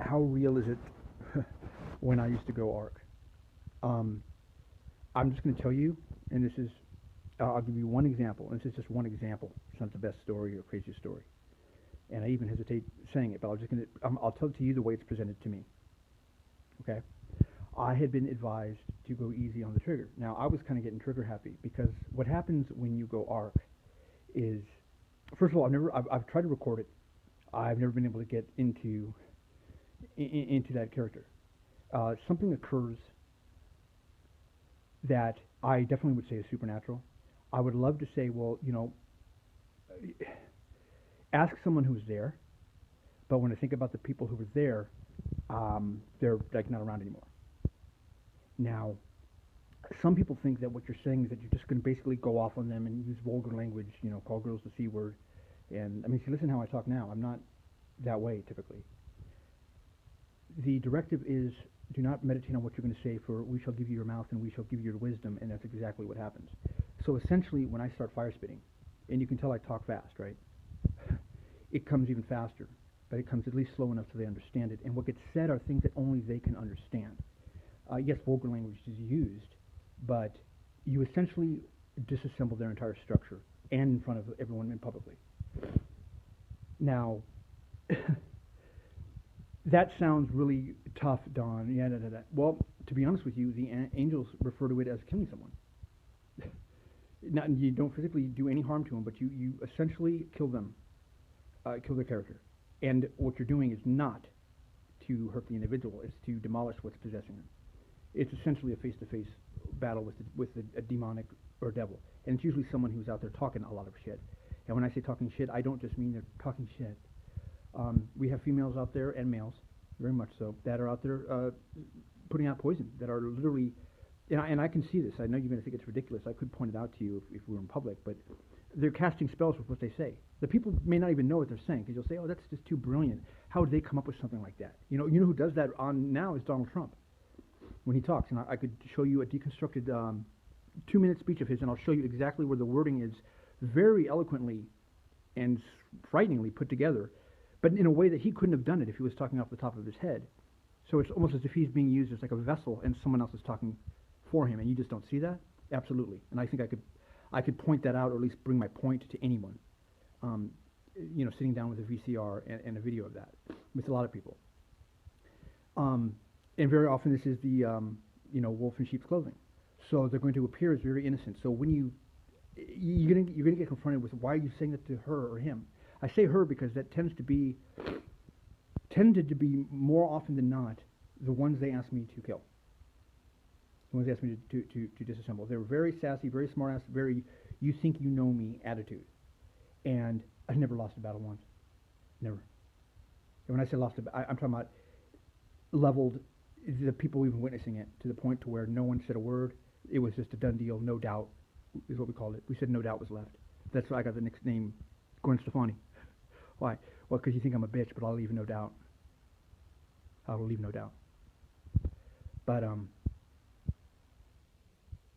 how real is it when I used to go ARC? Um, I'm just going to tell you, and this is, I'll give you one example, and this is just one example. It's not the best story or craziest story, and I even hesitate saying it, but I'll tell it to you the way it's presented to me. Okay, I had been advised to go easy on the trigger. Now I was kind of getting trigger happy because what happens when you go ARC is, first of all, I've tried to record it. I've never been able to get into that character. Something occurs that I definitely would say is supernatural. I would love to say, well, ask someone who's there, but when I think about the people who were there, they're like not around anymore. Now, some people think that what you're saying is that you're just going to basically go off on them and use vulgar language, call girls the C word. And I mean, if you listen to how I talk now, I'm not that way typically. The directive is do not meditate on what you're going to say, for we shall give you your mouth and we shall give you your wisdom, and that's exactly what happens. So essentially, when I start fire spitting, and you can tell I talk fast, right? It comes even faster, but it comes at least slow enough so they understand it. And what gets said are things that only they can understand. Yes, vulgar language is used, but you essentially disassemble their entire structure and in front of everyone and publicly. Now, that sounds really tough, Don. Yeah, da, da, da. Well, to be honest with you, the angels refer to it as killing someone. Not, you don't physically do any harm to them, but you essentially kill them, kill their character. And what you're doing is not to hurt the individual; it's to demolish what's possessing them. It's essentially a face-to-face battle with a demonic or devil, and it's usually someone who's out there talking a lot of shit. And when I say talking shit, I don't just mean they're talking shit. We have females out there and males, very much so, that are out there putting out poison, that are literally, and I can see this. I know you're going to think it's ridiculous. I could point it out to you if we were in public, but they're casting spells with what they say. The people may not even know what they're saying because you'll say, "Oh, that's just too brilliant. How would they come up with something like that?" You know who does that on now is Donald Trump when he talks, and I could show you a deconstructed 2-minute speech of his, and I'll show you exactly where the wording is very eloquently and frighteningly put together, but in a way that he couldn't have done it if he was talking off the top of his head. So it's almost as if he's being used as like a vessel and someone else is talking for him, and you just don't see that? Absolutely. And I think I could point that out, or at least bring my point to anyone. Sitting down with a VCR and a video of that with a lot of people. And very often this is the wolf in sheep's clothing. So they're going to appear as very innocent. So when you're gonna get confronted with, why are you saying that to her or him? I say her because that tended to be more often than not the ones they asked me to kill. The ones they asked me to disassemble. They were very sassy, very smart ass, very you think you know me attitude. And I've never lost a battle once. Never. And when I say lost, I'm talking about leveled the people even witnessing it to the point to where no one said a word. It was just a done deal. No doubt is what we called it. We said no doubt was left. That's why I got the nickname Gwen Stefani. Why? Well, because you think I'm a bitch, but I'll leave no doubt. I'll leave no doubt. But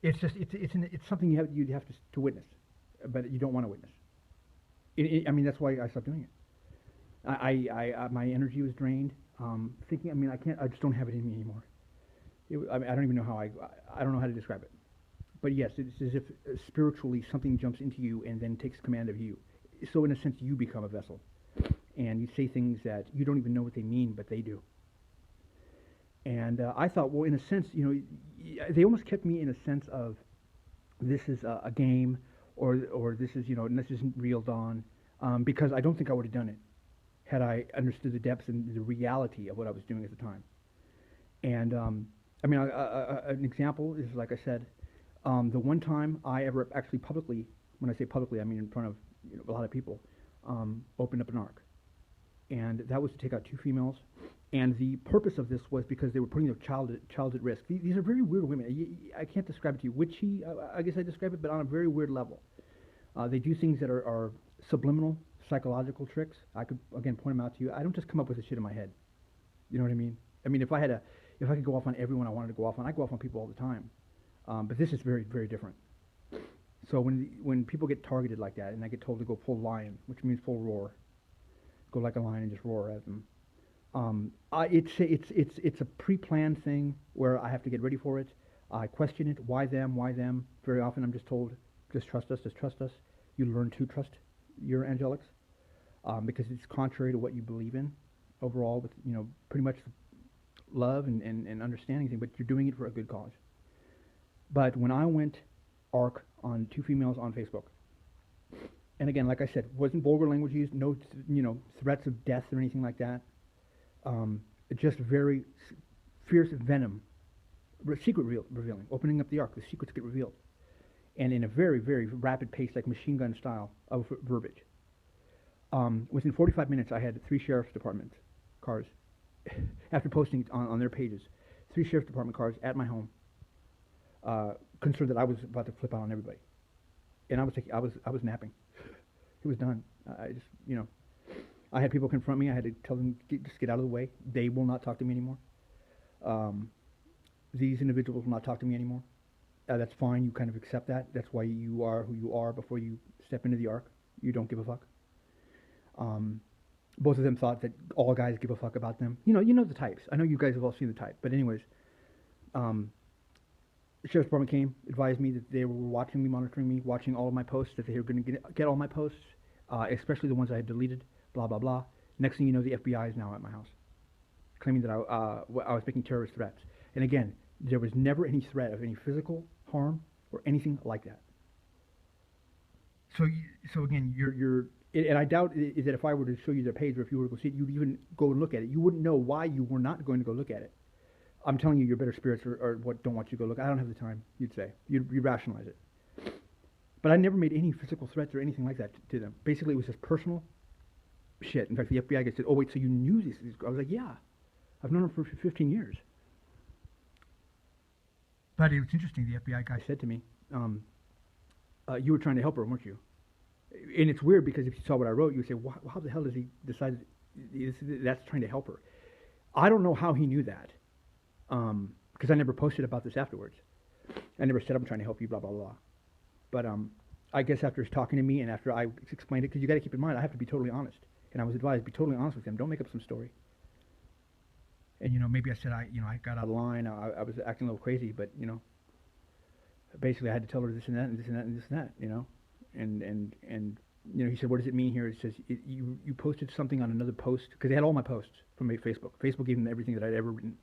it's just it's something you'd have to witness, but you don't want to witness. I mean, that's why I stopped doing it. My energy was drained. Thinking, I mean, I just don't have it in me anymore. I mean, I don't even know how I don't know how to describe it. But yes, it's as if spiritually something jumps into you and then takes command of you. So in a sense, you become a vessel, and you say things that you don't even know what they mean, but they do. And I thought, well, in a sense, they almost kept me in a sense of this is a game, or this is this isn't real Dawn, because I don't think I would have done it had I understood the depths and the reality of what I was doing at the time. And I mean, an example is, like I said, the one time I ever actually publicly, when I say publicly, I mean in front of a lot of people, opened up an ARC. And that was to take out 2 females. And the purpose of this was because they were putting their child at risk. These are very weird women. I can't describe it to you. Witchy, I guess I describe it, but on a very weird level. They do things that are subliminal, psychological tricks. I could, again, point them out to you. I don't just come up with this shit in my head. You know what I mean? I mean, if I could go off on everyone I wanted to go off on, I go off on people all the time. But this is very, very different. So when people get targeted like that, and I get told to go full lion, which means full roar, go like a lion and just roar at them, It's a pre-planned thing where I have to get ready for it. I question it. Why them? Why them? Very often I'm just told, just trust us. Just trust us. You learn to trust your angelics because it's contrary to what you believe in overall. With pretty much love and understanding thing, but you're doing it for a good cause. But when I went arc on two females on Facebook, and again, like I said, wasn't vulgar language used, no, threats of death or anything like that. Um, just very fierce venom, secret revealing, opening up the ark, the secrets get revealed, and in a very, very rapid pace, like machine gun style of verbiage. Within 45 minutes, I had 3 sheriff's department cars, after posting it on their pages, 3 sheriff's department cars at my home, concerned that I was about to flip out on everybody, and I was napping. It was done. I just, I had people confront me. I had to tell them, just get out of the way. They will not talk to me anymore. These individuals will not talk to me anymore. That's fine. You kind of accept that. That's why you are who you are before you step into the ark. You don't give a fuck. Both of them thought that all guys give a fuck about them. You know the types. I know you guys have all seen the type. But anyways, the sheriff's department came, advised me that they were watching me, monitoring me, watching all of my posts, that they were going to get all my posts, especially the ones I had deleted, blah, blah, blah. Next thing you know, the FBI is now at my house, claiming that I was making terrorist threats. And again, there was never any threat of any physical harm or anything like that. So again, and I doubt that if I were to show you their page, or if you were to go see it, you'd even go and look at it. You wouldn't know why you were not going to go look at it. I'm telling you, your better spirits or what don't want you to go look. I don't have the time, you'd say. You'd rationalize it. But I never made any physical threats or anything like that to them. Basically, it was just personal shit. In fact, the FBI guy said, "Oh, wait, so you knew these?" I was like, "Yeah. I've known them for 15 years." But it was interesting. The FBI guy said to me, "You were trying to help her, weren't you?" And it's weird because if you saw what I wrote, you would say, well, "How the hell does he decide that's trying to help her?" I don't know how he knew that. Because I never posted about this afterwards. I never said I'm trying to help you, blah, blah, blah. But I guess after talking to me and after I explained it, because you got to keep in mind, I have to be totally honest. And I was advised, be totally honest with them. Don't make up some story. And, maybe I said I got out of line. I was acting a little crazy, but, basically I had to tell her this and that and this and that and this and that, And he said, what does it mean here? It says, you posted something on another post, because they had all my posts from Facebook. Facebook gave them everything that I'd ever written.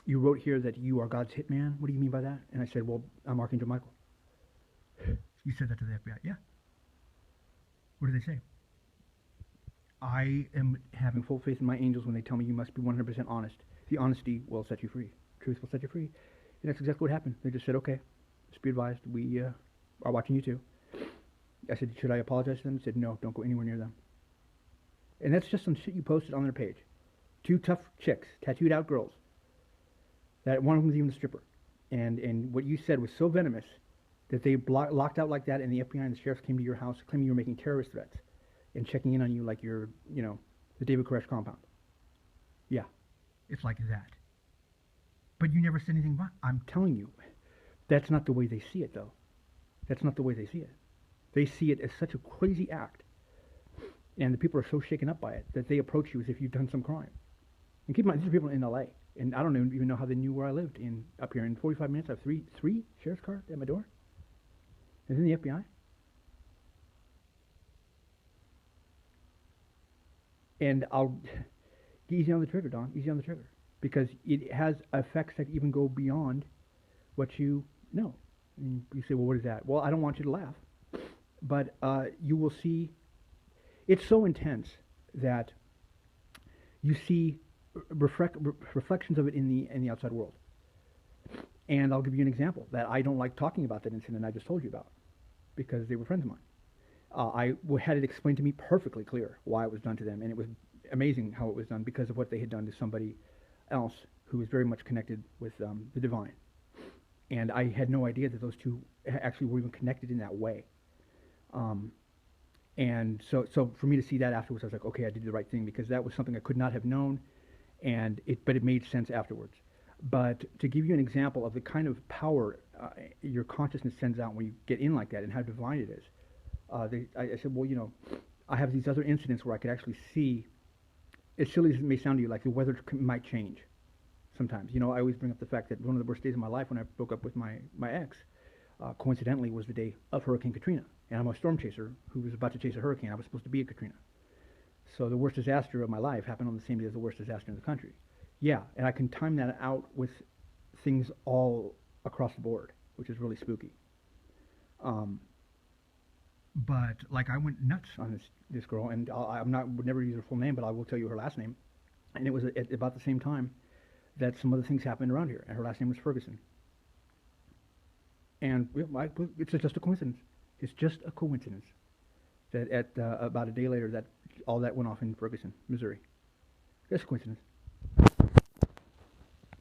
You wrote here that you are God's hitman. What do you mean by that? And I said, well, I'm Archangel Michael. You said that to the FBI. Yeah. What did they say? I am having full faith in my angels when they tell me you must be 100% honest. The honesty will set you free. Truth will set you free. And that's exactly what happened. They just said, okay, just be advised. We are watching you too. I said, should I apologize to them? They said, no, don't go anywhere near them. And that's just some shit you posted on their page. 2 tough chicks, tattooed out girls. That one of them was even a stripper. And what you said was so venomous that they locked out like that, and the FBI and the sheriffs came to your house claiming you were making terrorist threats and checking in on you like you're, the David Koresh compound. Yeah, it's like that. But you never said anything about it. I'm telling you, that's not the way they see it, though. That's not the way they see it. They see it as such a crazy act. And the people are so shaken up by it that they approach you as if you've done some crime. And keep in mind, these are people in L.A., and I don't even know how they knew where I lived up here. In 45 minutes, I have three sheriff's cars at my door. And then the FBI. And I'll easy on the trigger, Don. Easy on the trigger, because it has effects that even go beyond what you know. And you say, well, what is that? Well, I don't want you to laugh, but you will see. It's so intense that you see reflections of it in the outside world. And I'll give you an example that I don't like talking about that incident I just told you about, because they were friends of mine. I had it explained to me perfectly clear why it was done to them, and it was amazing how it was done because of what they had done to somebody else who was very much connected with the divine. And I had no idea that those two actually were even connected in that way. And so for me to see that afterwards, I was like, okay, I did the right thing, because that was something I could not have known, but it made sense afterwards. But to give you an example of the kind of power your consciousness sends out when you get in like that and how divine it is, I said, well, I have these other incidents where I could actually see as silly as it may sound to you, like the weather might change sometimes. You know, I always bring up the fact that one of the worst days of my life when I broke up with my ex, coincidentally, was the day of Hurricane Katrina. And I'm a storm chaser who was about to chase a hurricane. I was supposed to be at Katrina. So the worst disaster of my life happened on the same day as the worst disaster in the country. Yeah, and I can time that out with things all across the board, which is really spooky. Um, but like I went nuts on this girl, and I'm not would never use her full name, but I will tell you her last name. And it was at about the same time that some other things happened around here, and her last name was Ferguson. And it's just a coincidence. It's just a coincidence that at about a day later that all that went off in Ferguson, Missouri. Just a coincidence.